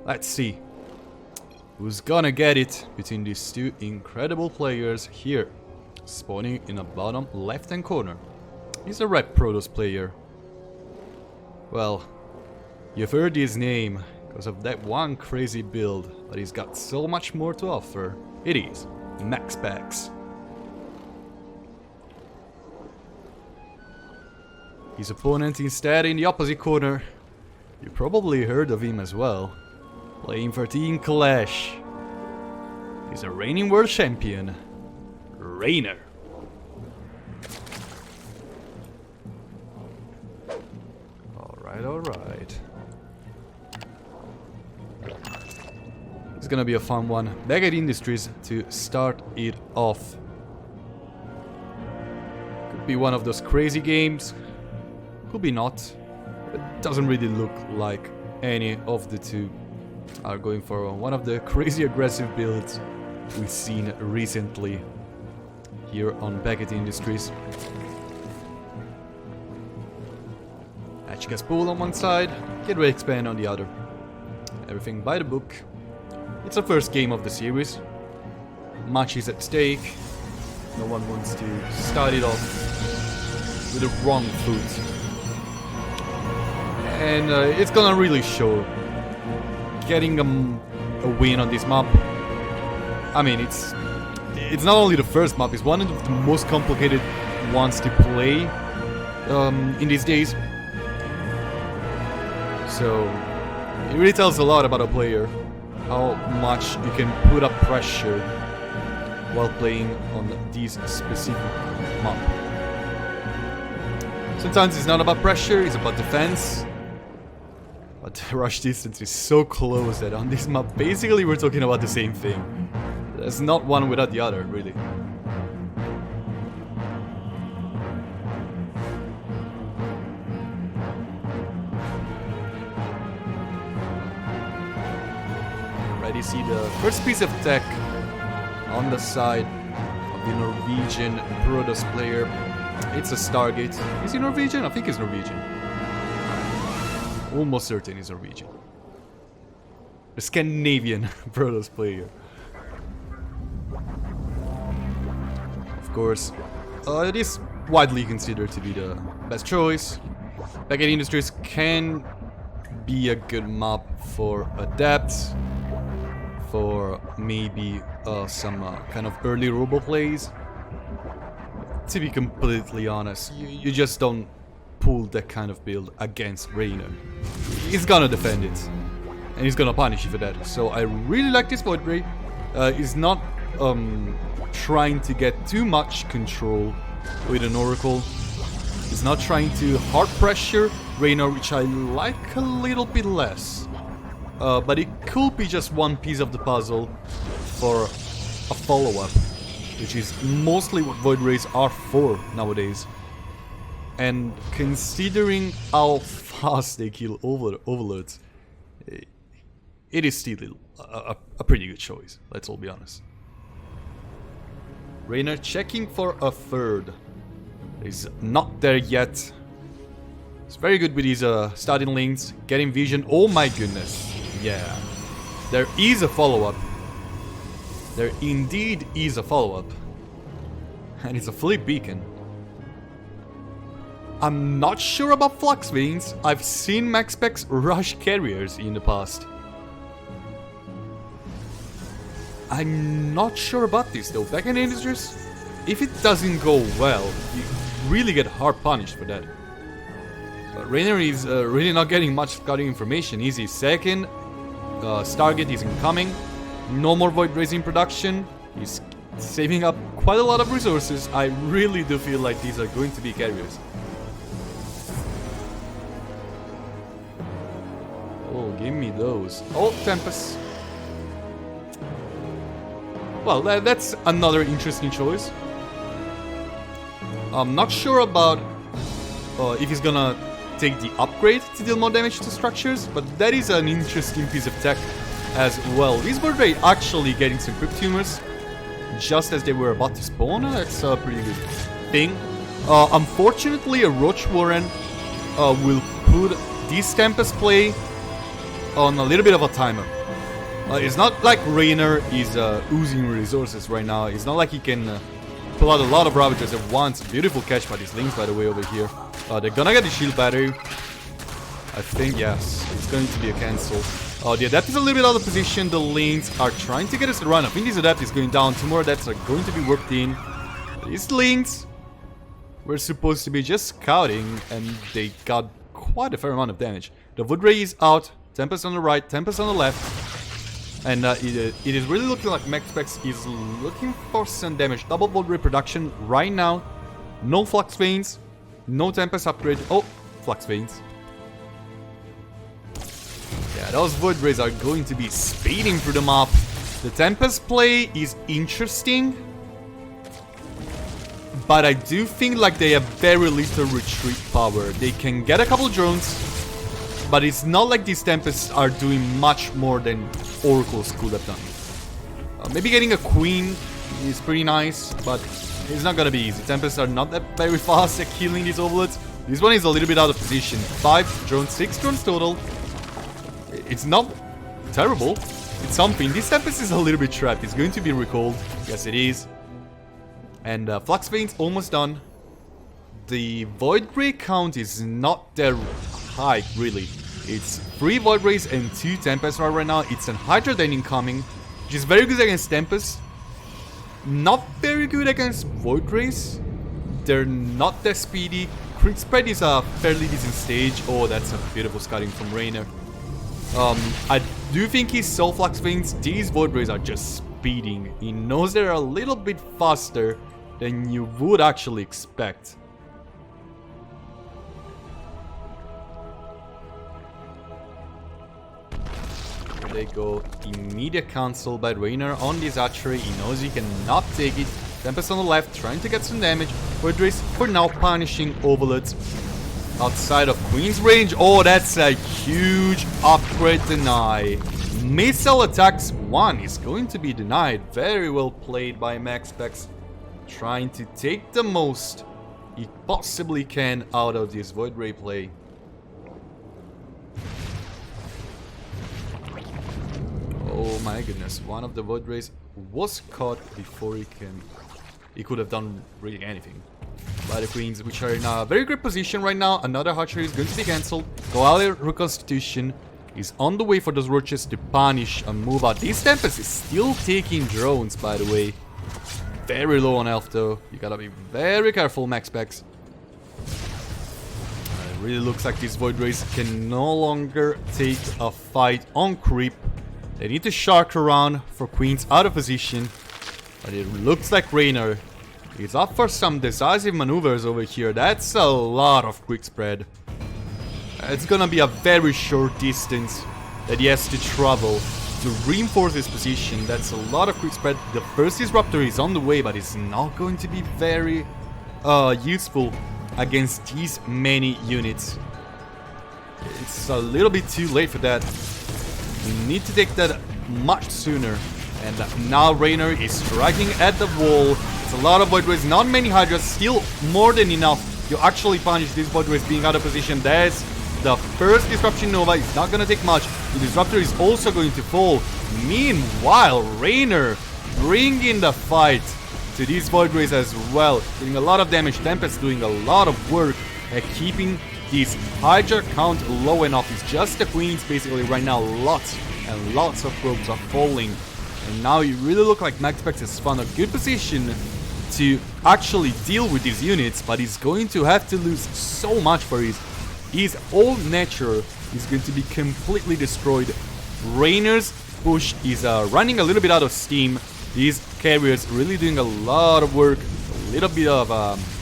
Let's see who's gonna get it between these two incredible players here. Spawning in a bottom left hand corner. He's a red Protoss player. Well, you've heard his name because of that one crazy build, but he's got so much more to offer. It is MAXPAX. His opponent instead in the opposite corner. You probably heard of him as well. Playing for Team Clash. He's a reigning world champion, REYNOR. Alright. It's gonna be a fun one. Back at Industries to start it off. Could be one of those crazy games. Could be not. It doesn't really look like any of the two are going for one of the crazy aggressive builds we've seen recently here on Back at Industries. Gas pool on one side, get ready expand on the other. Everything by the book. It's the first game of the series. Much is at stake. No one wants to start it off with the wrong foot. And it's gonna really show. Getting a win on this map. I mean, it's not only the first map, it's one of the most complicated ones to play in these days. So, it really tells a lot about a player, how much you can put up pressure while playing on this specific map. Sometimes it's not about pressure, it's about defense. But the rush distance is so close that on this map, basically we're talking about the same thing. There's not one without the other, really. Already see the first piece of tech on the side of the Norwegian Protoss player. It's a Stargate. Is he Norwegian? I think he's Norwegian. Almost certain he's Norwegian. A Scandinavian Protoss player. Of course, it is widely considered to be the best choice. Back at Industries can be a good map for Adept, for maybe some kind of early robo plays. To be completely honest, you just don't pull that kind of build against REYNOR. He's gonna defend it, and he's gonna punish you for that. So I really like this Void Ray. He's not trying to get too much control with an Oracle. He's not trying to hard pressure REYNOR, which I like a little bit less. But it could be just one piece of the puzzle for a follow-up, which is mostly what Void Rays are for nowadays. And considering how fast they kill overloads, it is still a pretty good choice, let's all be honest. REYNOR checking for a third. He's not there yet. He's very good with his starting links, getting vision. Oh my goodness. Yeah. There is a follow-up. There indeed is a follow-up. And it's a flip beacon. I'm not sure about Flux Veins. I've seen MAXPAX rush carriers in the past. I'm not sure about this though. Back in Industries, if it doesn't go well, you really get hard punished for that. But REYNOR is really not getting much scouting information. Is he second? Stargate is incoming. No more Void Rays in production. He's saving up quite a lot of resources. I really do feel like these are going to be carriers. Oh, give me those. Oh, Tempest. Well, that's another interesting choice. I'm not sure about if he's gonna take the upgrade to deal more damage to structures, but that is an interesting piece of tech as well. These Void Ray actually getting some Crypt Tumors just as they were about to spawn. That's a pretty good thing. Unfortunately, a Roach Warren will put this Tempest play on a little bit of a timer. It's not like REYNOR is oozing resources right now. It's not like he can pull out a lot of Ravagers at once. Beautiful catch by these Lings, by the way, over here. They're gonna get the shield battery. I think, yes. It's going to be a cancel. The Adept is a little bit out of position. The Lings are trying to get us to run. I think this Adept is going down. 2 more Adepts are going to be worked in. These Lings were supposed to be just scouting, and they got quite a fair amount of damage. The Wood Ray is out. Tempest on the right, Tempest on the left. And it is really looking like MAXPAX is looking for some damage. Double Void Ray production right now. No Flux Veins. No Tempest upgrade. Oh, Flux Veins. Yeah, those Void Rays are going to be speeding through the map. The Tempest play is interesting. But I do think like they have very little retreat power. They can get a couple drones. But it's not like these Tempests are doing much more than Oracles could have done. Maybe getting a Queen is pretty nice, but it's not gonna be easy. Tempests are not that very fast at killing these Overlords. This one is a little bit out of position. 5 drones, 6 drones total. It's not terrible. It's something. This Tempest is a little bit trapped. It's going to be recalled. Yes, it is. And Flux Veins almost done. The Void Ray count is not that high, really. It's 3 Void Rays and 2 Tempests right now. It's an Hydra then incoming, which is very good against Tempests. Not very good against Void Rays. They're not that speedy. Crit Spread is a fairly decent stage. Oh, that's a beautiful scouting from REYNOR. I do think he saw Flux Veins. These Void Rays are just speeding. He knows they're a little bit faster than you would actually expect. They go immediate cancel by REYNOR on this archery. He knows he cannot take it. Tempest on the left, trying to get some damage. Void Rays for now punishing Overlords outside of Queen's range. Oh, that's a huge upgrade deny. Missile attacks 1 is going to be denied. Very well played by MAXPAX. Trying to take the most he possibly can out of this Void Ray play. Oh my goodness, one of the Void Rays was caught before he could have done really anything. By the Queens, which are in a very great position right now. Another archery is going to be cancelled. Coalier Reconstitution is on the way for those roaches to punish and move out. This Tempest is still taking drones, by the way. Very low on health though. You gotta be very careful, MAXPAX. It really looks like these Void Rays can no longer take a fight on creep. They need to shark around for Queens out of position. But it looks like REYNOR is up for some decisive maneuvers over here. That's a lot of quick spread. It's gonna be a very short distance that he has to travel to reinforce his position. That's a lot of quick spread. The first Disruptor is on the way, but it's not going to be very useful against these many units. It's a little bit too late for that. You need to take that much sooner. And now REYNOR is striking at the wall. It's a lot of Void Rays, not many Hydras, still more than enough to actually punish these Void Rays being out of position. There's the first Disruption Nova. It's not gonna take much. The Disruptor is also going to fall. Meanwhile, REYNOR bringing the fight to these Void Rays as well. Doing a lot of damage. Tempest doing a lot of work at keeping this Hydra count low enough. It's just the Queens basically right now. Lots and lots of probes are falling. And now you really look like MAXPAX has found a good position to actually deal with these units, but he's going to have to lose so much for his old nature is going to be completely destroyed. REYNOR's push is running a little bit out of steam. These carriers really doing a lot of work. A little bit of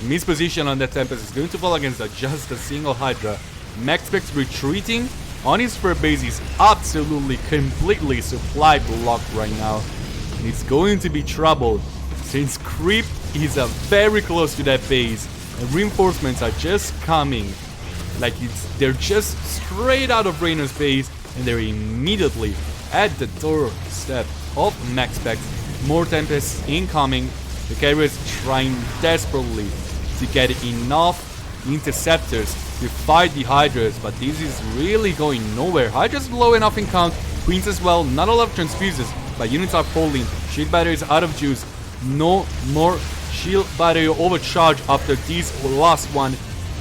misposition on that Tempest is going to fall against just a single Hydra. MAXPAX retreating on his first base is absolutely completely supply blocked right now. And it's going to be trouble since creep is very close to that base and reinforcements are just coming. Like they're just straight out of REYNOR's base and they're immediately at the doorstep of MAXPAX. More Tempests incoming. The carriers trying desperately to get enough interceptors to fight the Hydras, but this is really going nowhere. Hydras low enough in count, Queens as well, not a lot of transfuses, but units are falling. Shield battery is out of juice. No more shield battery overcharge after this last one.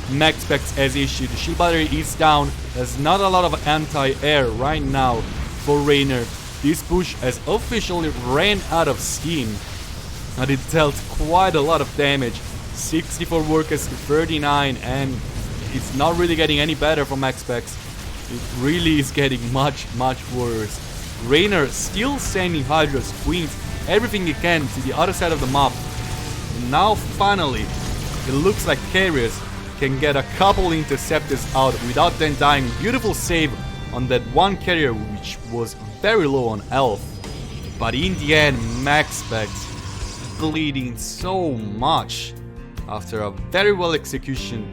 MAXPAX as issued. The shield battery is down. There's not a lot of anti-air right now for REYNOR. This push has officially ran out of steam, and it dealt quite a lot of damage. 64 workers to 39, and it's not really getting any better for MAXPAX. It really is getting much worse. REYNOR still sending Hydras, Queens, everything he can to the other side of the map. Now finally, it looks like carriers can get a couple interceptors out without them dying. Beautiful save on that one carrier which was very low on health. But in the end, MAXPAX bleeding so much after a very well executed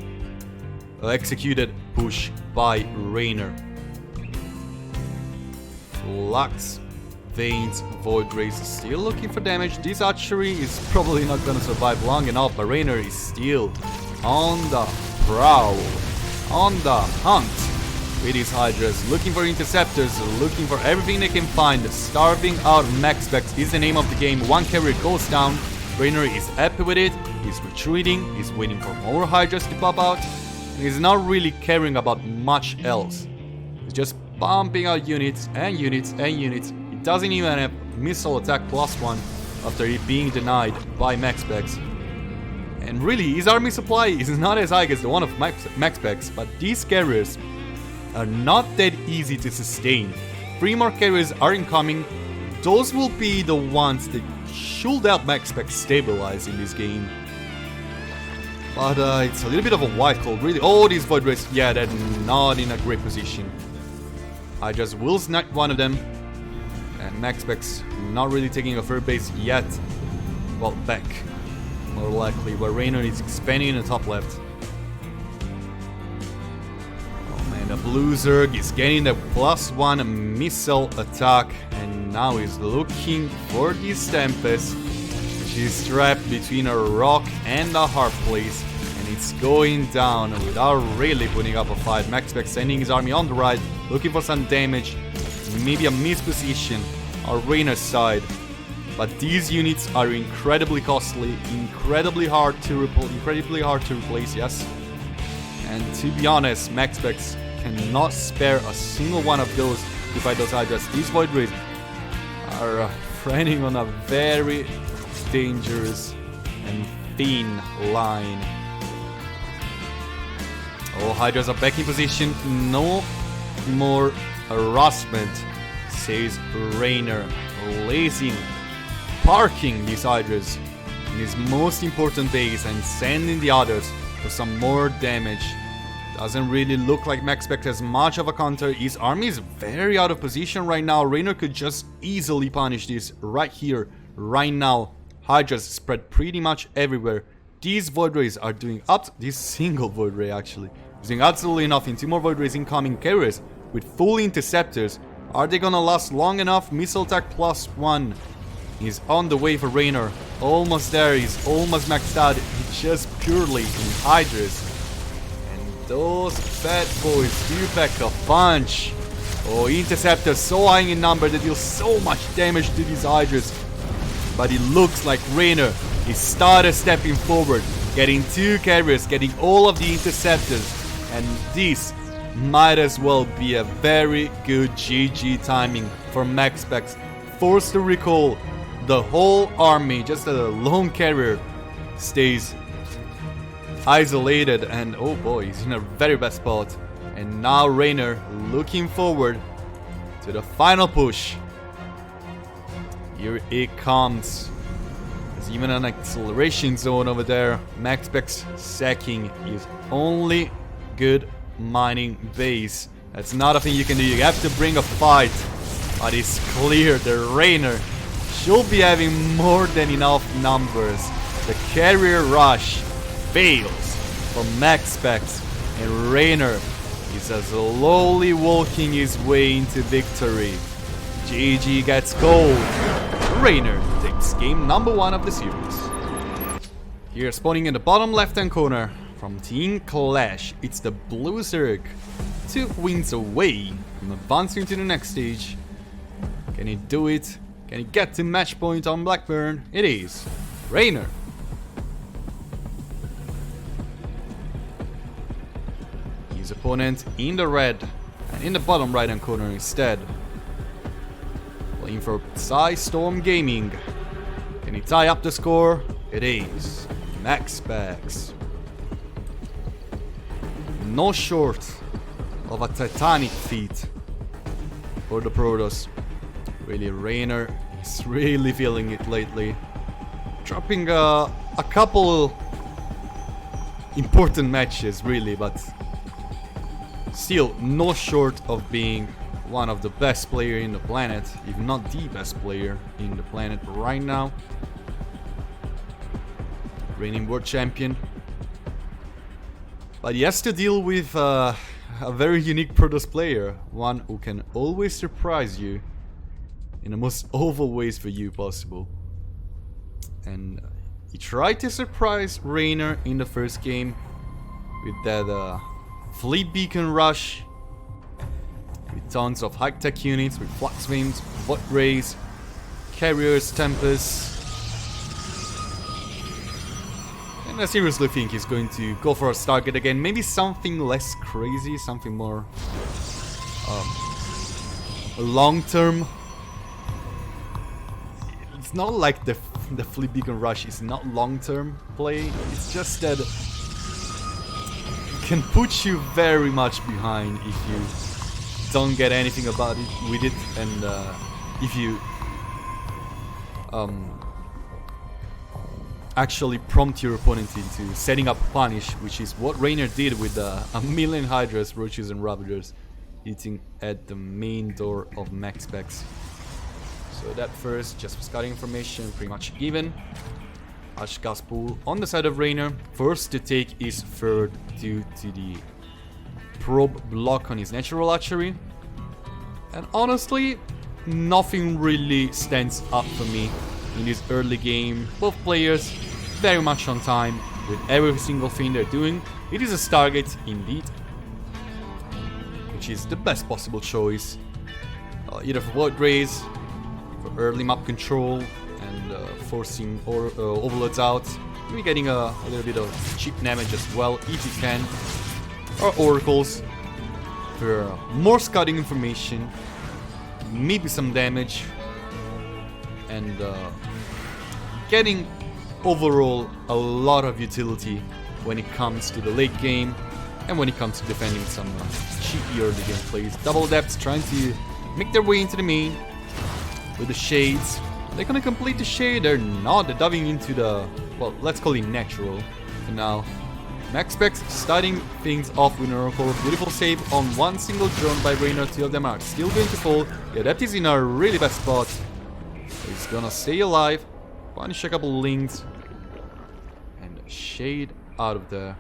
push by REYNOR. Lux, Veins, Void Rays still looking for damage. This archery is probably not gonna survive long enough, but REYNOR is still on the prowl, on the hunt with his Hydras, looking for interceptors, looking for everything they can find. Starving out MAXPAX is the name of the game. One carrier goes down. REYNOR is happy with it. He's retreating. He's waiting for more Hydras to pop out. He's not really caring about much else. He's just pumping out units and units and units. He doesn't even have missile attack +1 after it being denied by MAXPAX. And really, his army supply is not as high as the one of MAXPAX, but these carriers are not that easy to sustain. 3 more carriers are incoming. Those will be the ones that should help MAXPAX stabilize in this game. But it's a little bit of a white call, really. Oh, these Void Rays, yeah, they're not in a great position. I just will snipe one of them. And MAXPAX not really taking a third base yet. Well, back, more likely, where REYNOR is expanding in the top left. Oh man, the Blue Zerg is getting the +1 missile attack. And now he's looking for this Tempest. She's trapped between a rock and a hard place, and it's going down without really putting up a fight. MAXPAX sending his army on the right, looking for some damage, maybe a misposition on REYNOR's side. But these units are incredibly costly, incredibly hard to replace, yes. And to be honest, MAXPAX cannot spare a single one of those to fight those Hydras. These Void Rays are running on a very dangerous and thin line. All Hydras are back in position. No more harassment, says REYNOR, parking these Hydras in his most important base and sending the others for some more damage. Doesn't really look like MAXPAX has much of a counter. His army is very out of position right now. REYNOR could just easily punish this right here, right now. Hydras spread pretty much everywhere. These Void Rays are doing this single Void Ray actually is doing absolutely nothing. 2 more Void Rays incoming. Carriers with full interceptors. Are they gonna last long enough? Missile attack +1 is on the way for REYNOR. Almost there. He's almost maxed out. It's just purely in Hydras. And those bad boys do pack a punch. Oh, interceptors so high in number that deal so much damage to these Hydras. But it looks like REYNOR is started stepping forward, getting 2 carriers, getting all of the interceptors, and this might as well be a very good GG timing for MAXPAX. Forced to recall the whole army, just a lone carrier stays isolated, and oh boy, he's in a very bad spot. And now REYNOR looking forward to the final push. Here it comes. There's even an acceleration zone over there. MAXPAX sacking his only good mining base. That's not a thing you can do. You have to bring a fight. But it's clear that REYNOR should be having more than enough numbers. The carrier rush fails for MAXPAX, and REYNOR is slowly walking his way into victory. GG gets gold. REYNOR takes game number 1 of the series. Here, spawning in the bottom left-hand corner, from Team Clash. It's the Blue Zerg, 2 wins away from advancing to the next stage. Can he do it? Can he get to match point on Blackburn? It is REYNOR. His opponent in the red and in the bottom right hand corner instead. Playing for Storm Gaming. Can he tie up the score? It is MAXPAX. No short of a titanic feat for the Protoss. Really, REYNOR is really feeling it lately. Dropping a couple important matches, really, but still no short of being one of the best players in the planet, if not the best player in the planet right now. Reigning world champion. But he has to deal with a very unique Protoss player, one who can always surprise you in the most awful ways for you possible. And he tried to surprise REYNOR in the first game with that fleet beacon rush, with tons of high-tech units, with flux beams, bot rays, carriers, tempests. And I seriously think he's going to go for a target again. Maybe something less crazy, something more long-term. It's not like the fleet beacon rush is not long-term play. It's just that it can put you very much behind if you don't get anything about it with it, and if you actually prompt your opponent into setting up punish, which is what REYNOR did with a million Hydras, Roaches and Ravagers hitting at the main door of MAXPAX. So that first, just for scouting information, pretty much even. Ash gas pool on the side of REYNOR. First to take is third due to the probe block on his natural archery. And honestly, nothing really stands up for me in this early game. Both players very much on time with every single thing they're doing. It is a Stargate indeed, which is the best possible choice. Either for void rays, for early map control, and forcing overloads out. Maybe getting a little bit of cheap damage as well if you can. Or oracles for more scouting information, maybe some damage, and getting overall a lot of utility when it comes to the late game and when it comes to defending some cheapy early game plays. Double Depths trying to make their way into the main with the shades. They're gonna complete the shade, they're not, they're diving into the, well, let's call it natural for now. MAXPAX starting things off with an Oracle. Beautiful save on one single drone by REYNOR. 2 of them are still going to fall. The Adept is in a really bad spot. He's gonna stay alive. Punish a couple links. And shade out of there.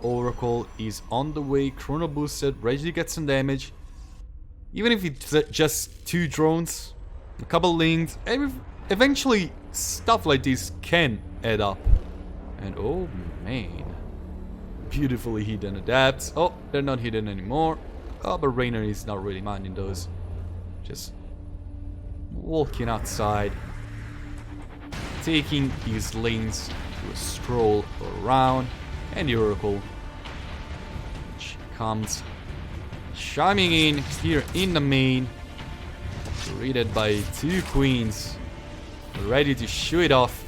Oracle is on the way. Chrono boosted. Ready to get some damage. Even if it's just 2 drones. A couple links. Eventually stuff like this can add up. And oh man, beautifully hidden adapts. Oh, they're not hidden anymore. Oh, but REYNOR is not really minding those. Just walking outside, taking his lanes to a stroll around, and the Oracle, which comes chiming in here in the main, greeted by 2 queens, ready to shoot it off.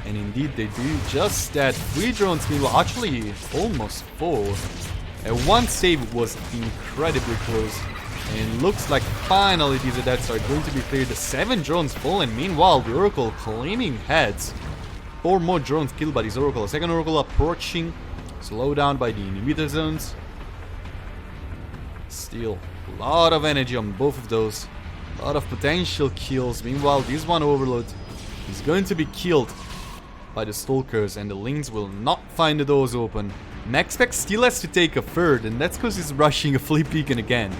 And indeed they do just that. 3 drones, meanwhile, actually almost 4. And 1 save was incredibly close. And looks like finally these adepts are going to be cleared. 7 drones fallen. Meanwhile, the Oracle claiming heads. 4 more drones killed by this Oracle. A second Oracle approaching. Slowed down by the inhibitor zones. Still, a lot of energy on both of those. A lot of potential kills. Meanwhile, this one Overload is going to be killed by the Stalkers, and the Lings will not find the doors open. MAXPAX still has to take a third, and that's because he's rushing a fleet beacon again.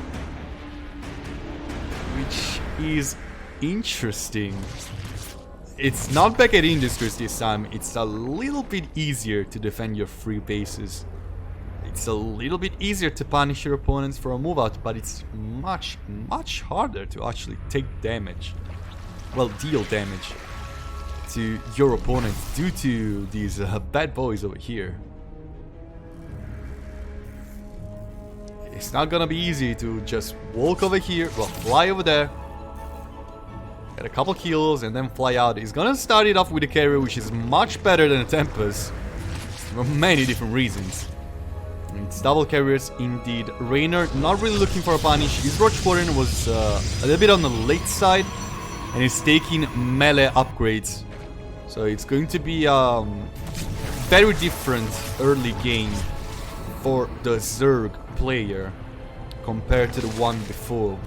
Which is interesting. it's not back at Industries this time. It's a little bit easier to defend your free bases. It's a little bit easier to punish your opponents for a move out, but it's much harder to actually take damage. Well, deal damage to your opponents due to these bad boys over here. It's not gonna be easy to just walk over here, well, fly over there, get a couple kills, and then fly out. He's gonna start it off with a carrier, which is much better than a Tempest for many different reasons. It's double carriers indeed. REYNOR not really looking for a punish. His Roach Warren was a little bit on the late side, and he's taking melee upgrades. So it's going to be very different early game for the Zerg player compared to the one before.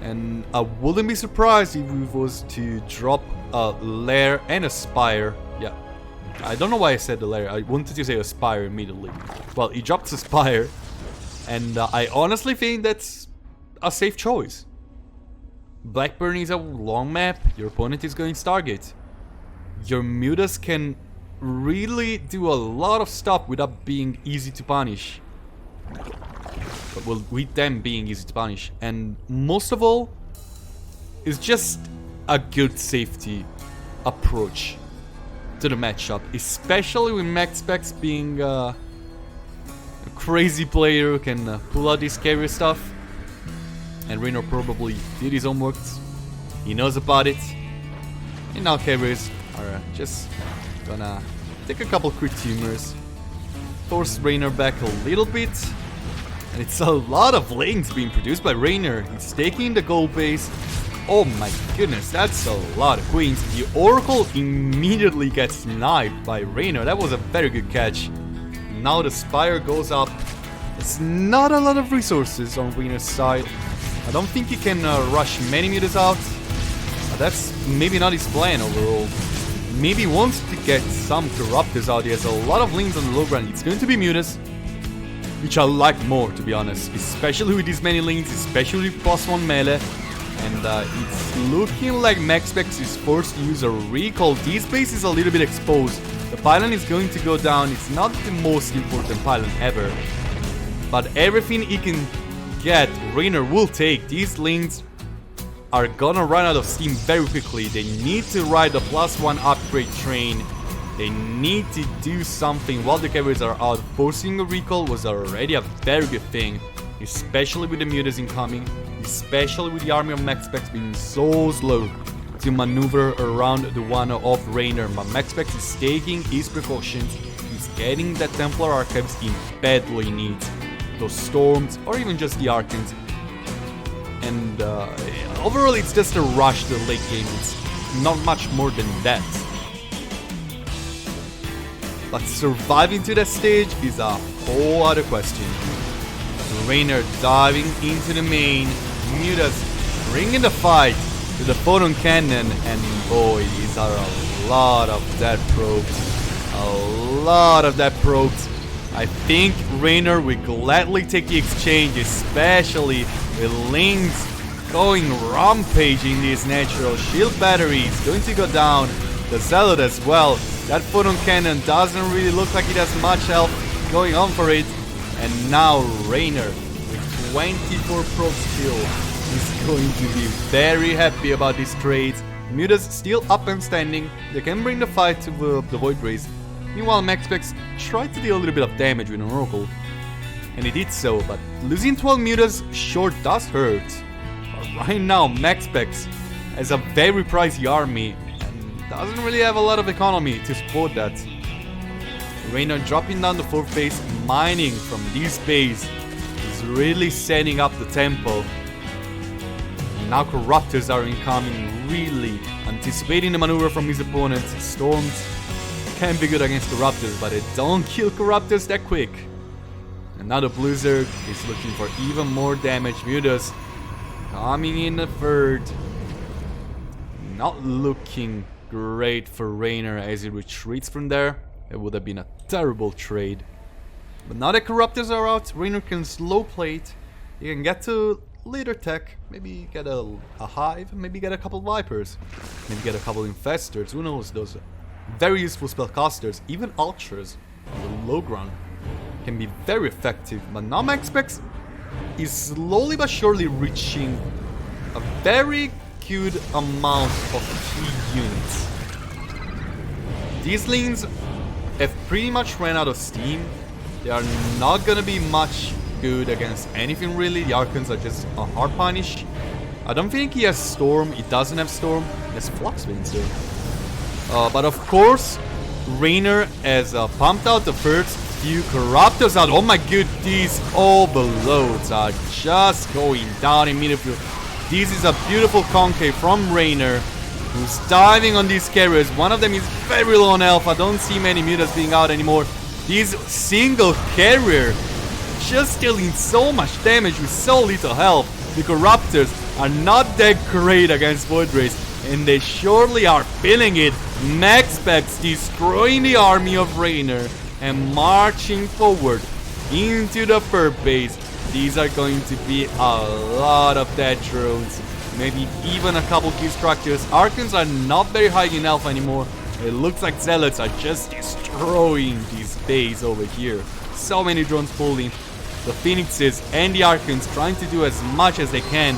And I wouldn't be surprised if he was to drop a Lair and a Spire. Yeah, I don't know why I said the Lair. I wanted to say a Spire immediately. Well, he dropped a Spire, and I honestly think that's a safe choice. Blackburn is a long map. Your opponent is going Stargate. Your Mutas can really do a lot of stuff without being easy to punish. But well, with them being easy to punish. And most of all, it's just a good safety approach to the matchup. Especially with MAXPAX being a crazy player who can pull out this carrier stuff. And REYNOR probably did his homework. He knows about it. And now carriers are just gonna take a couple quick tumors, force REYNOR back a little bit. And it's a lot of lanes being produced by REYNOR. He's taking the gold base. Oh my goodness, that's a lot of queens. The Oracle immediately gets sniped by REYNOR. That was a very good catch. Now the Spire goes up. It's not a lot of resources on REYNOR's side. I don't think he can rush many meters out. That's maybe not his plan overall. Maybe he wants to get some Corruptors out. He has a lot of links on the low ground. It's going to be Mutas, which I like more, to be honest. Especially with these many links, especially with +1 melee. And it's looking like MAXPAX is forced to use a recall. This base is a little bit exposed. The pylon is going to go down. It's not the most important pylon ever. But everything he can get, REYNOR will take. These links are gonna run out of steam very quickly. They need to ride the +1 upgrade train. They need to do something while the carriers are out. Forcing a recall was already a very good thing, especially with the Mutas incoming, especially with the army of MAXPAX being so slow to maneuver around the one of REYNOR. But MAXPAX is taking his precautions. He's getting that Templar Archives he badly needs. Those Storms, or even just the Archons. And overall, it's just a rush to the late game. It's not much more than that. But surviving to that stage is a whole other question. REYNOR diving into the main. Mutas bringing the fight to the photon cannon. And boy, these are a lot of dead probes. A lot of dead probes. I think REYNOR will gladly take the exchange, especially with Lynx going rampaging these natural shield batteries. Going to go down. The Zealot as well. That photon cannon doesn't really look like it has much health going on for it. And now REYNOR with 24 probes still is going to be very happy about this trade. Mutas still up and standing. They can bring the fight to the Void Race. Meanwhile, MAXPAX tried to deal a little bit of damage with an Oracle, and he did so, but losing 12 Mutas sure does hurt. But right now, MAXPAX has a very pricey army, and doesn't really have a lot of economy to support that. REYNOR dropping down the 4th base, mining from this base, is really setting up the tempo. And now Corruptors are incoming, really anticipating the maneuver from his opponents. Storms can be good against Corruptors, but they don't kill Corruptors that quick. And now the Blizzard is looking for even more damage. Mutas coming in the 3rd. Not looking great for REYNOR as he retreats from there. It would have been a terrible trade. But now that Corruptors are out, REYNOR can slow play it. He can get to later tech. Maybe get a hive, maybe get a couple vipers, maybe get a couple infestors. Who knows? Those very useful spellcasters, even archers on the low ground can be very effective. But now MAXPAX is slowly but surely reaching a very good amount of key units. These lanes have pretty much ran out of steam. They are not gonna be much good against anything really. The Archons are just a hard punish. I don't think he has Storm. He doesn't have Storm. He has Flux Veins though. But of course, REYNOR has pumped out the first few Corruptors out. Oh my god, these overloads are just going down immediately. This is a beautiful concave from REYNOR, who's diving on these carriers. One of them is very low on health. I don't see many mutas being out anymore. This single carrier just dealing so much damage with so little health. The Corruptors are not that great against Void Rays, and they surely are feeling it. MAXPAX destroying the army of REYNOR and marching forward into the Fur base. These are going to be a lot of dead drones, maybe even a couple key structures. Archons are not very high in health anymore. It looks like Zealots are just destroying this base over here. So many drones pulling. The Phoenixes and the Archons trying to do as much as they can.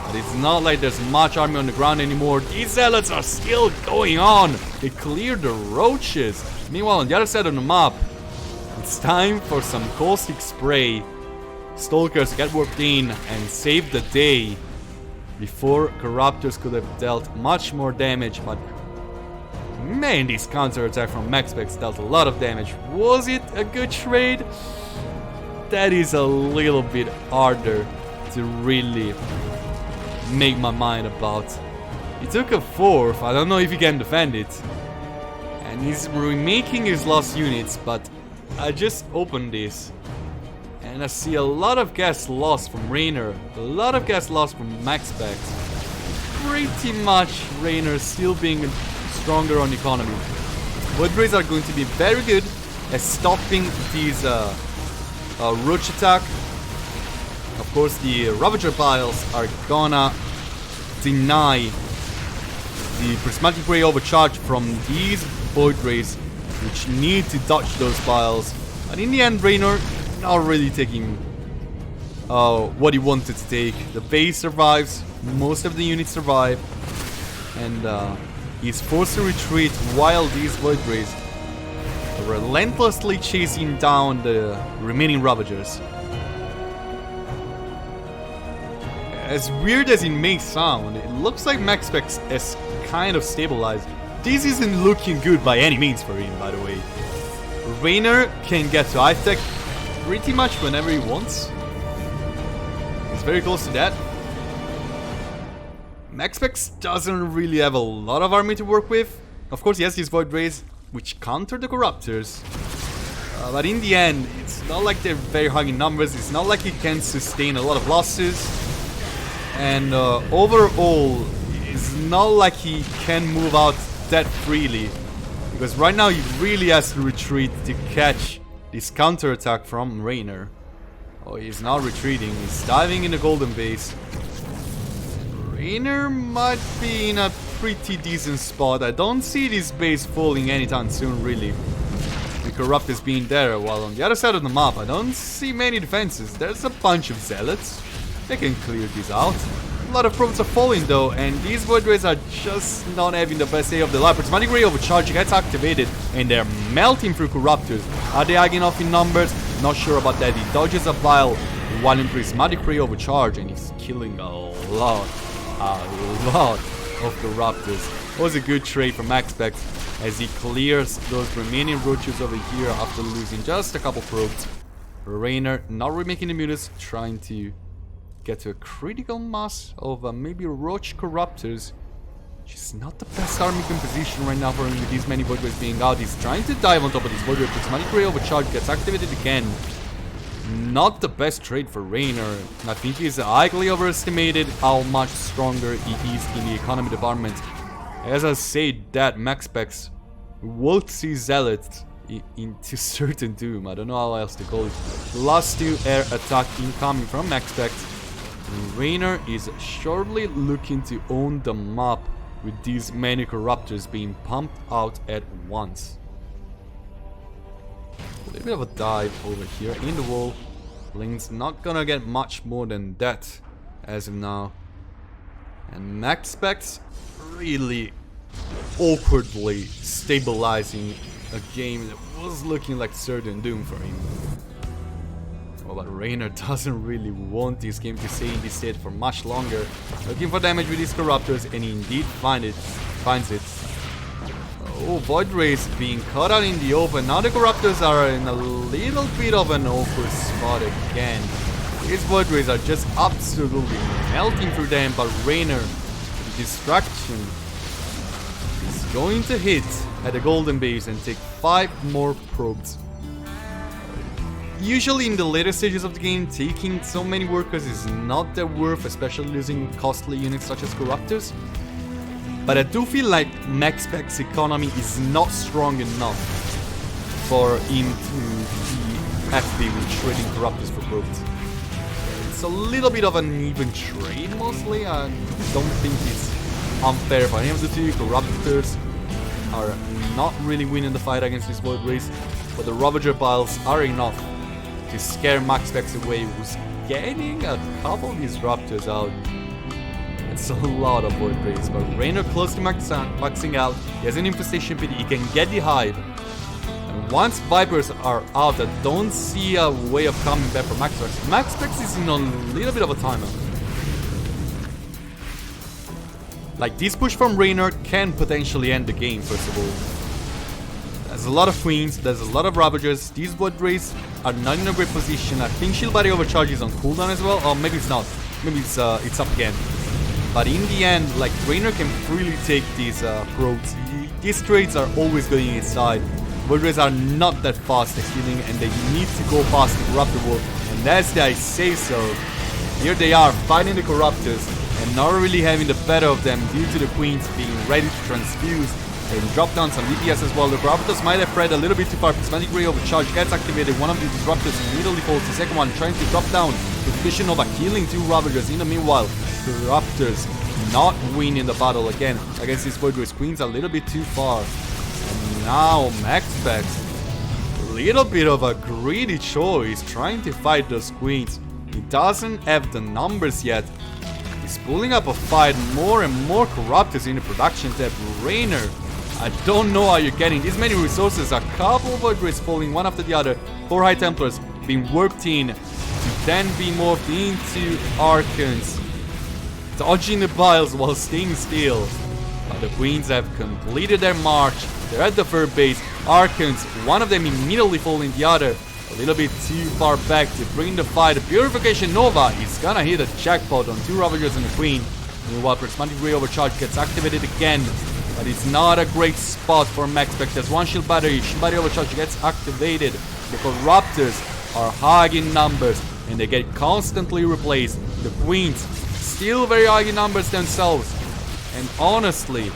But it's not like there's much army on the ground anymore. These Zealots are still going on. They cleared the roaches. Meanwhile, on the other side of the map, it's time for some caustic spray. Stalkers get warped in and save the day before Corruptors could have dealt much more damage. But man, this counter-attack from MAXPAX dealt a lot of damage. Was it a good trade? That is a little bit harder to really make my mind about. He took a 4th. I don't know if he can defend it. And he's remaking his lost units, but I just opened this and I see a lot of gas lost from REYNOR, a lot of gas lost from MAXPAX. Pretty much REYNOR still being stronger on economy. Void Rays are going to be very good at stopping these roach attack. Of course, the Ravager Piles are gonna deny the Prismatic Ray overcharge from these Void Rays, which need to dodge those piles. And in the end, REYNOR not really taking what he wanted to take. The base survives, most of the units survive, and he's forced to retreat while these Void Rays are relentlessly chasing down the remaining Ravagers. As weird as it may sound, it looks like MAXPAX has kind of stabilized. This isn't looking good by any means for him, by the way. REYNOR can get to Hive-Tech pretty much whenever he wants. He's very close to that. MAXPAX doesn't really have a lot of army to work with. Of course, he has these Void Rays, which counter the Corruptors. But in the end, it's not like they're very high in numbers. It's not like he can sustain a lot of losses. And overall, it's not like he can move out that freely. Because right now he really has to retreat to catch this counterattack from REYNOR. Oh, he's not retreating. He's diving in the golden base. REYNOR might be in a pretty decent spot. I don't see this base falling anytime soon, really. The Corruptors being there, while on the other side of the map, I don't see many defenses. There's a bunch of Zealots. They can clear these out. A lot of prophets are falling though, and these Void Rays are just not having the best day of their life. Prismatic Ray overcharge gets activated, and they're melting through Corruptors. Are they high enough in numbers? Not sure about that. He dodges a pile while in Prismatic Ray overcharge, and he's killing a lot of Corruptors. Was a good trade for MAXPAX as he clears those remaining roaches over here after losing just a couple probes. REYNOR not remaking the mutas, trying to get to a critical mass of maybe roach Corruptors, which is not the best army composition right now for him with these many Void Rays being out. He's trying to dive on top of this Void Ray. Prismatic Ray overcharge gets activated again. Not the best trade for REYNOR. I think he's highly overestimated how much stronger he is in the economy department. As I said, that MAXPAX will see Zealots into certain doom. I don't know how else to call it. Last 2 air attack incoming from MAXPAX. REYNOR is surely looking to own the map with these many corruptors being pumped out at once. A little bit of a dive over here in the wall. Link's not gonna get much more than that as of now. And MAXPAX really awkwardly stabilizing a game that was looking like certain doom for him. Well, but REYNOR doesn't really want this game to stay in this state for much longer. Looking for damage with his corruptors, and he indeed finds it. Oh, Void Rays being caught out in the open. Now the corruptors are in a little bit of an awkward spot again. These Void Rays are just absolutely melting through them, but REYNOR, with distraction, is going to hit at the golden base and take 5 more probes. Usually in the later stages of the game, taking so many workers is not that worth, especially losing costly units such as corruptors. But I do feel like MAXPAX's economy is not strong enough for him to be happy with trading corruptors for probes. It's a little bit of an even trade mostly. I don't think it's unfair for any of the two. Corruptors are not really winning the fight against this Void Race, but the Ravager piles are enough to scare MAXPAX away, who's getting a couple of these Raptors out. It's a lot of Void Rays, but REYNOR close to maxing out. He has an Infestation Pit, he can get the Hive. And once Vipers are out, I don't see a way of coming back for MAXPAX. MAXPAX is in a little bit of a timeout. Like, this push from REYNOR can potentially end the game, first of all. There's a lot of Queens, there's a lot of Ravagers. These Void Rays are not in a great position. I think Shield Body Overcharge is on cooldown as well, or maybe it's not. Maybe it's up again. But in the end, like, REYNOR can freely take these probes. These trades are always going inside. Void Rays are not that fast at healing, and they need to go past the Corruptor Wall. And as I say so, here they are fighting the Corruptors and not really having the better of them due to the Queens being ready to transfuse and drop down some DPS as well. The Corruptors might have spread a little bit too far. Prismatic Ray Overcharge gets activated. One of the Disruptors immediately falls. The second one trying to drop down with Vision Nova, killing 2 Ravagers. In the meanwhile, Corruptors not winning the battle again against these Void Rays. Queens a little bit too far. And now MAXPAX, a little bit of a greedy choice, trying to fight those Queens. He doesn't have the numbers yet. He's pulling up a fight, more and more Corruptors in the production tab. REYNOR, I don't know how you're getting this many resources. A couple of Void Rays falling one after the other. 4 High Templars being worked in to then be morphed into Archons, dodging the piles while staying still. But the Queens have completed their march. They're at the third base. Archons, one of them immediately falling the other. A little bit too far back to bring the fight. Purification Nova is gonna hit a jackpot on 2 Ravagers and the Queen. Meanwhile, Prismatic Ray Overcharge gets activated again. But it's not a great spot for MAXPAX. There's one Shield Battery. Shield Battery Overcharge gets activated. The Corruptors are high in numbers and they get constantly replaced. The Queens still very high in numbers themselves. And honestly,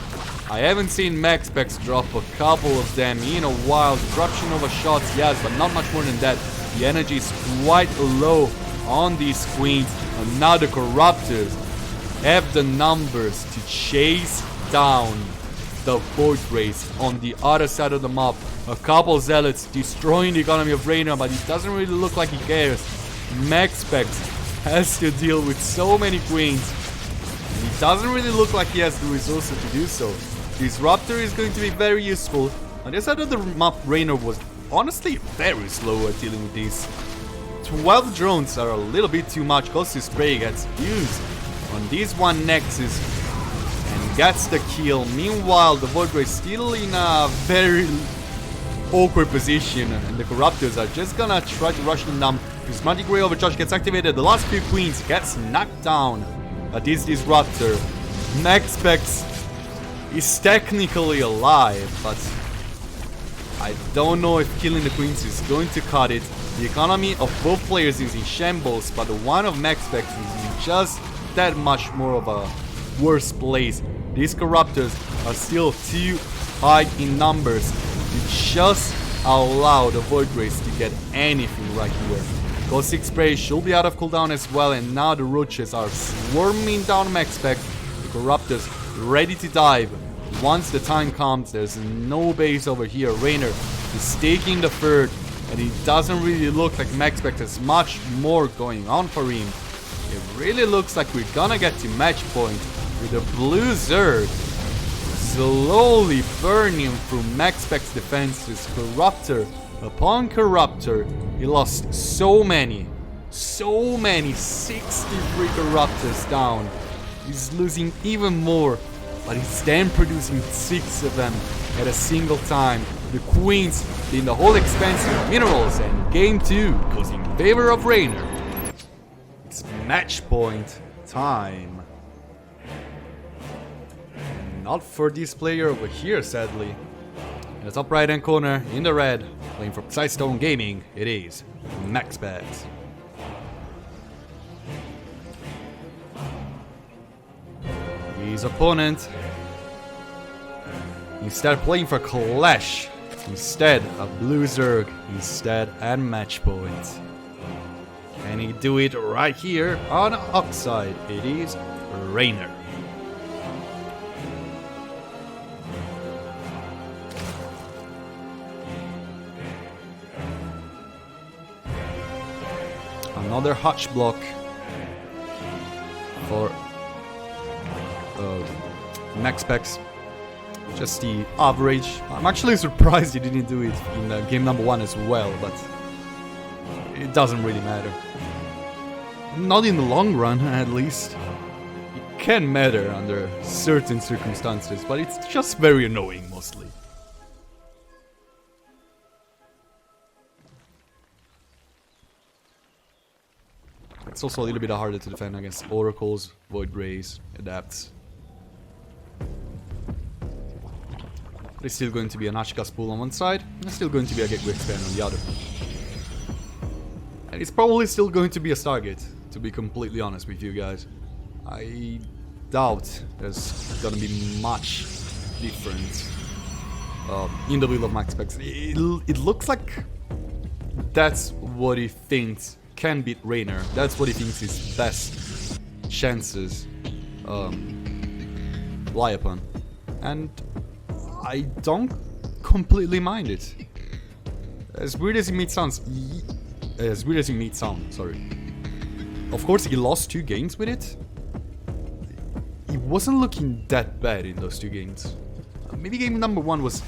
I haven't seen MAXPAX drop a couple of them in a while. Disruption over shots, yes, but not much more than that. The energy is quite low on these Queens. And now the Corruptors have the numbers to chase down the Void Rays on the other side of the map. A couple Zealots destroying the economy of REYNOR, but it doesn't really look like he cares. MAXPAX has to deal with so many Queens, and it doesn't really look like he has the resources to do so. Disruptor is going to be very useful. On the side of the map, REYNOR was honestly very slow at dealing with these. 12 drones are a little bit too much. Caustic Spray gets used on this one Nexus and gets the kill. Meanwhile, the Void Ray still in a very awkward position, and the Corruptors are just gonna try to rush them down. Prismatic Ray Overcharge gets activated. The last few Queens gets knocked down by this Disruptor. MAXPAX is technically alive, but I don't know if killing the Queens is going to cut it. The economy of both players is in shambles, but the one of MAXPAX is in just that much more of a worse place. These Corruptors are still too high in numbers to just allow the Void Rays to get anything right here. Caustic Spray should be out of cooldown as well, and now the roaches are swarming down MAXPAX. The Corruptors ready to dive. Once the time comes, there's no base over here. REYNOR is taking the third, and it doesn't really look like MAXPAX has much more going on for him. It really looks like we're gonna get to match point with a blue Zerg slowly burning through MAXPAX defenses, Corruptor upon Corruptor. He lost so many, 63 Corruptors down. He's losing even more, but he's then producing 6 of them at a single time. The Queens in the whole expensive minerals, and game 2 goes in favor of REYNOR. It's match point time. Not for this player over here, sadly. In the top right hand corner, in the red, playing for Sightstone Gaming, it is MAXPAX. His opponent, instead playing for Clash, instead a blue Zerg, instead at match point. Can he do it right here on Oxide? It is REYNOR. Another Hutch block for MAXPAX. Just the average. I'm actually surprised he didn't do it in game number 1 as well, but it doesn't really matter. Not in the long run, at least. It can matter under certain circumstances, but it's just very annoying mostly. It's also a little bit harder to defend against Oracles, Void Rays, Adapts. But it's still going to be an Ashkas pool on one side, and it's still going to be a Gateway Expand on the other. And it's probably still going to be a Stargate, to be completely honest with you guys. I doubt there's gonna be much difference in the build of MAXPAX. It looks like that's what he thinks can beat REYNOR. That's what he thinks his best chances lie upon. And I don't completely mind it. As weird as it may sound, sorry. Of course, he lost 2 games with it. He wasn't looking that bad in those 2 games. Maybe game number 1 was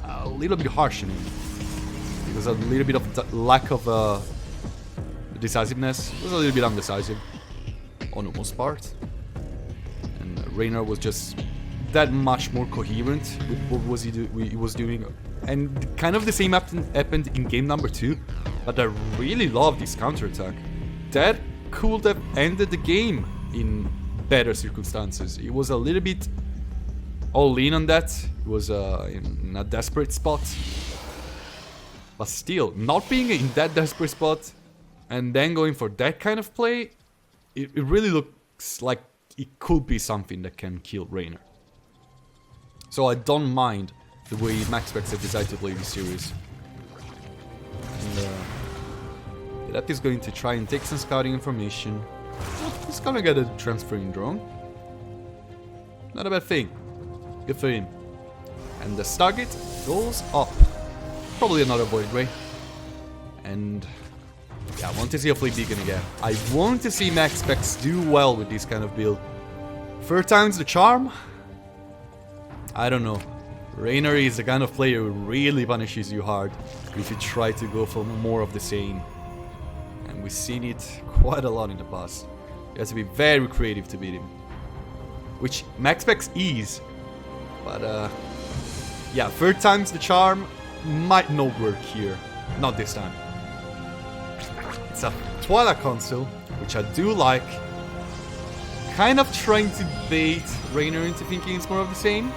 a little bit harsh on him. It was a little bit of lack of decisiveness. It was a little bit undecisive on the most part. And REYNOR was just that much more coherent with what he was doing. And kind of the same happened in game number 2. But I really love this counterattack. That could have ended the game in better circumstances. It was a little bit all in on that. It was in a desperate spot. But still, not being in that desperate spot and then going for that kind of play, it really looks like it could be something that can kill REYNOR. So I don't mind the way MAXPAX have decided to play this series. And that is going to try and take some scouting information. He's gonna get a transferring drone. Not a bad thing. Good for him. And the Stargate goes up. Probably another Void Ray. And yeah, I want to see a Fleet Beacon again. I want to see MAXPAX do well with this kind of build. 3rd time's the charm? I don't know. REYNOR is the kind of player who really punishes you hard if you try to go for more of the same. And we've seen it quite a lot in the past. You have to be very creative to beat him. Which MAXPAX is. But yeah, 3rd time's the charm might not work here. Not this time. It's a Twilight console, which I do like. Kind of trying to bait REYNOR into thinking it's more of the same.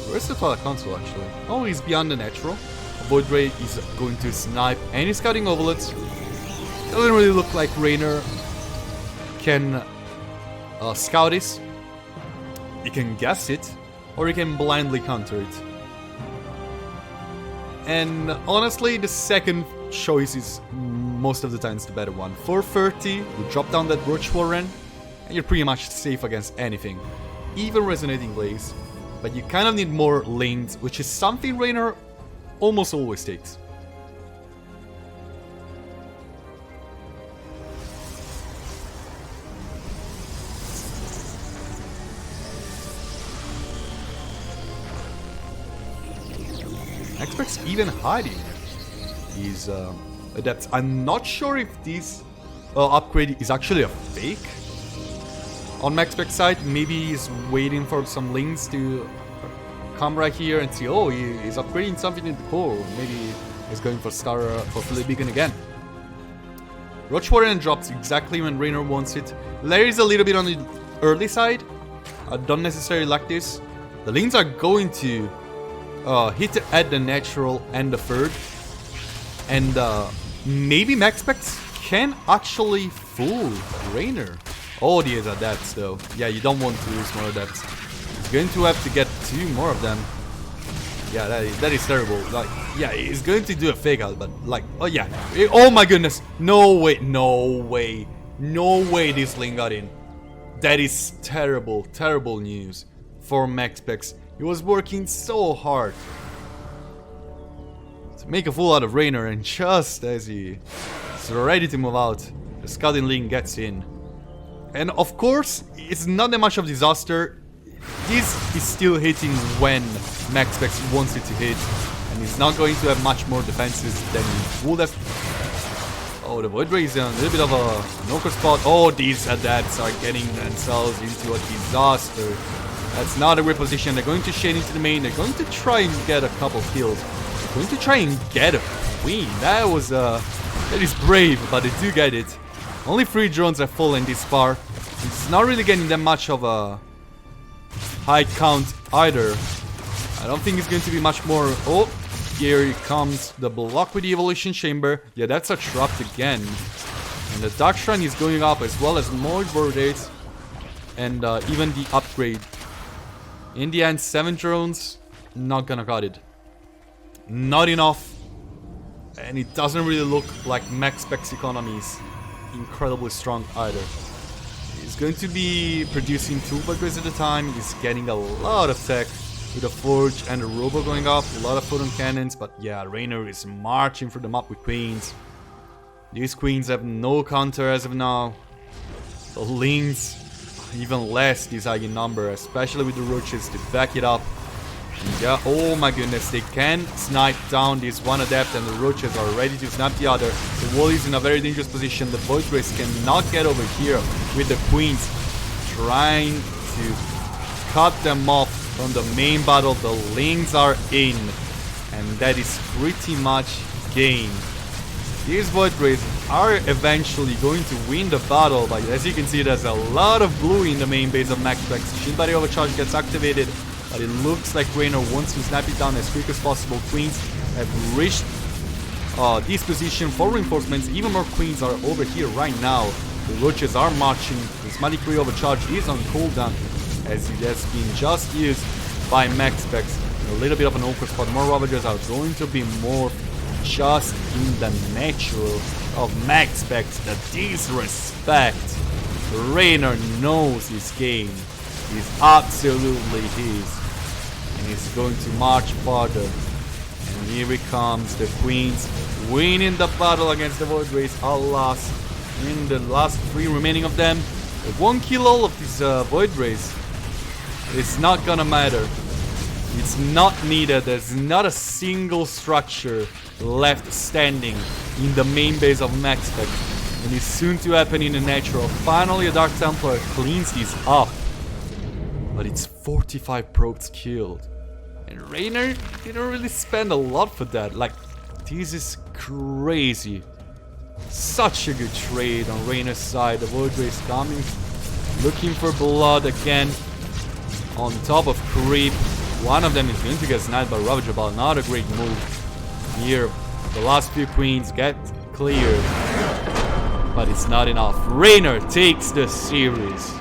Where's the Twilight console actually? Oh, he's beyond the natural. Void Ray is going to snipe any scouting overloads. Doesn't really look like REYNOR can scout this. He can guess it, or he can blindly counter it. And honestly, the second choice is most of the times the better one. 430, you drop down that Roach Warren, and you're pretty much safe against anything. Even Resonating Blaze. But you kind of need more lanes, which is something REYNOR almost always takes. MAXPAX even hiding these adepts. I'm not sure if this upgrade is actually a fake on MAXPAX side. Maybe he's waiting for some links to come right here and see, oh, he's upgrading something in the core. Maybe he's going for Philip Beacon again. Roach Warren drops exactly when REYNOR wants it. Larry's a little bit on the early side. I don't necessarily like this. The lanes are going to hit at the natural and the third. And maybe MAXPAX can actually fool REYNOR. Oh, these adepts though. Yeah, you don't want to lose more adepts. He's going to have to get 2 more of them. Yeah, that is terrible. Like, yeah, he's going to do a fake out, but like, oh yeah. Oh my goodness. No way, no way. No way this lane got in. That is terrible, terrible news for MAXPAX. He was working so hard to make a fool out of REYNOR, and just as he is ready to move out, the scouting link gets in. And of course, it's not that much of a disaster. This is still hitting when MAXPAX wants it to hit, and he's not going to have much more defenses than he would have. Oh, the Void Ray is in a little bit of a no-core spot. Oh, these adepts are getting themselves into a disaster. That's not a great position. They're going to shade into the main. They're going to try and get a couple kills. They're going to try and get a queen. That is brave, but they do get it. Only 3 drones have fallen this far. It's not really getting that much of a high count either. I don't think it's going to be much more. Oh, here comes the block with the evolution chamber. Yeah, that's a trap again. And the Dark Shrine is going up, as well as more Vordates. And even the upgrade. In the end, 7 drones, not gonna cut it. Not enough. And it doesn't really look like MAXPAX economy is incredibly strong either. He's going to be producing 2 Voidways at a time. He's getting a lot of tech with the Forge and the Robo going up. A lot of photon cannons, but yeah, REYNOR is marching through the map with Queens. These Queens have no counter as of now. The Lings, even less this high in number, especially with the Roaches to back it up. And yeah, oh my goodness, they can snipe down this one adept, and the Roaches are ready to snap the other. The wall is in a very dangerous position. The Void Race cannot get over here with the Queens trying to cut them off from the main battle. The Lings are in, and that is pretty much game. These Void Rays are eventually going to win the battle, but as you can see, there's a lot of blue in the main base of MAXPAX. Shield Barrier Overcharge gets activated, but it looks like REYNOR wants to snap it down as quick as possible. Queens have reached this position for reinforcements. Even more Queens are over here right now. The Roaches are marching. Prismatic Ray Overcharge is on cooldown, as it has been just used by MAXPAX. A little bit of an awkward spot. More Ravagers are going to be more just in the natural of MAXPAX. The disrespect. REYNOR knows his game. He's absolutely his. And he's going to march farther. And here he comes, the Queens winning the battle against the Void Race. Alas, in the last 3 remaining of them, they won't kill all of these Void Rays. It's not gonna matter. It's not needed. There's not a single structure left standing in the main base of MAXPAX. And it's soon to happen in the natural. Finally, a Dark Templar cleans this up. But it's 45 probes killed. And REYNOR didn't really spend a lot for that. Like, this is crazy. Such a good trade on REYNOR's side. The Void Race coming, looking for blood again. On top of creep. One of them is going to get sniped by Ravager Ball. Not a great move. Here, the last few Queens get cleared. But it's not enough. REYNOR takes the series.